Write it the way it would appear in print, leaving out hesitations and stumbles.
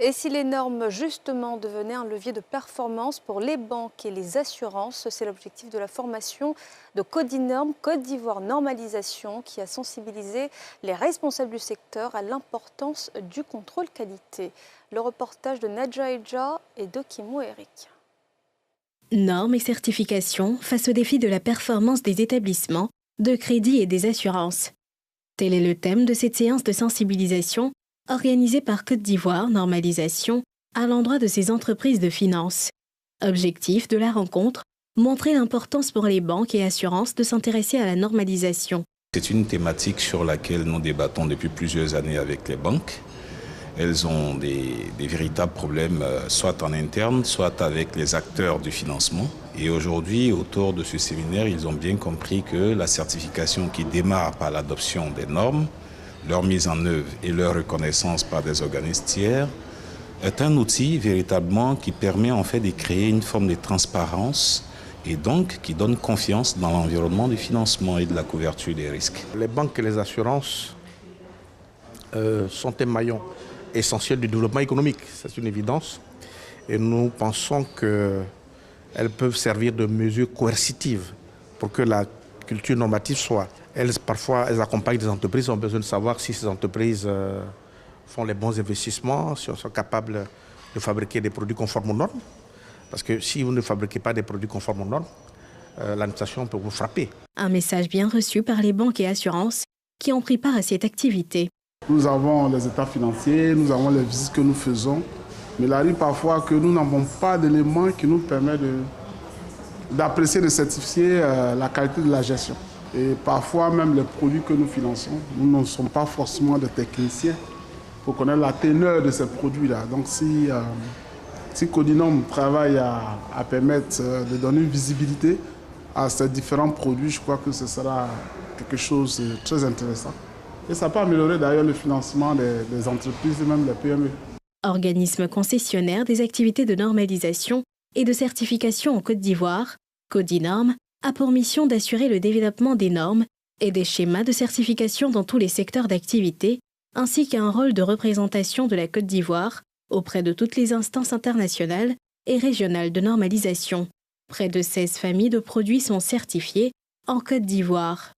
Et si les normes justement devenaient un levier de performance pour les banques et les assurances, c'est l'objectif de la formation de Codinorm, Côte d'Ivoire Normalisation, qui a sensibilisé les responsables du secteur à l'importance du contrôle qualité. Le reportage de Nadja Eja et de Kimo Eric. Normes et certifications face au défi de la performance des établissements, de crédit et des assurances. Tel est le thème de cette séance de sensibilisation organisée par Côte d'Ivoire Normalisation à l'endroit de ces entreprises de finance. Objectif de la rencontre, montrer l'importance pour les banques et assurances de s'intéresser à la normalisation. C'est une thématique sur laquelle nous débattons depuis plusieurs années avec les banques. Elles ont des véritables problèmes, soit en interne, soit avec les acteurs du financement. Et aujourd'hui, autour de ce séminaire, ils ont bien compris que la certification qui démarre par l'adoption des normes, leur mise en œuvre et leur reconnaissance par des organismes tiers, est un outil véritablement qui permet en fait de créer une forme de transparence et donc qui donne confiance dans l'environnement du financement et de la couverture des risques. Les banques et les assurances sont un maillon essentiel du développement économique, c'est une évidence. Et nous pensons qu'elles peuvent servir de mesures coercitives pour que la culture normative soit. Parfois, elles accompagnent des entreprises, ont besoin de savoir si ces entreprises font les bons investissements, si elles sont capables de fabriquer des produits conformes aux normes. Parce que si vous ne fabriquez pas des produits conformes aux normes, l'administration peut vous frapper. Un message bien reçu par les banques et assurances qui ont pris part à cette activité. Nous avons les états financiers, nous avons les visites que nous faisons, mais il arrive parfois que nous n'avons pas d'éléments qui nous permettent d'apprécier, de certifier la qualité de la gestion. Et parfois même les produits que nous finançons, nous ne sommes pas forcément des techniciens pour connaître la teneur de ces produits-là. Donc si Codinorm travaille à permettre de donner une visibilité à ces différents produits, je crois que ce sera quelque chose de très intéressant. Et ça peut améliorer d'ailleurs le financement des entreprises et même des PME. Organisme concessionnaire des activités de normalisation et de certification en Côte d'Ivoire, Codinorm a pour mission d'assurer le développement des normes et des schémas de certification dans tous les secteurs d'activité, ainsi qu'un rôle de représentation de la Côte d'Ivoire auprès de toutes les instances internationales et régionales de normalisation. Près de 16 familles de produits sont certifiées en Côte d'Ivoire.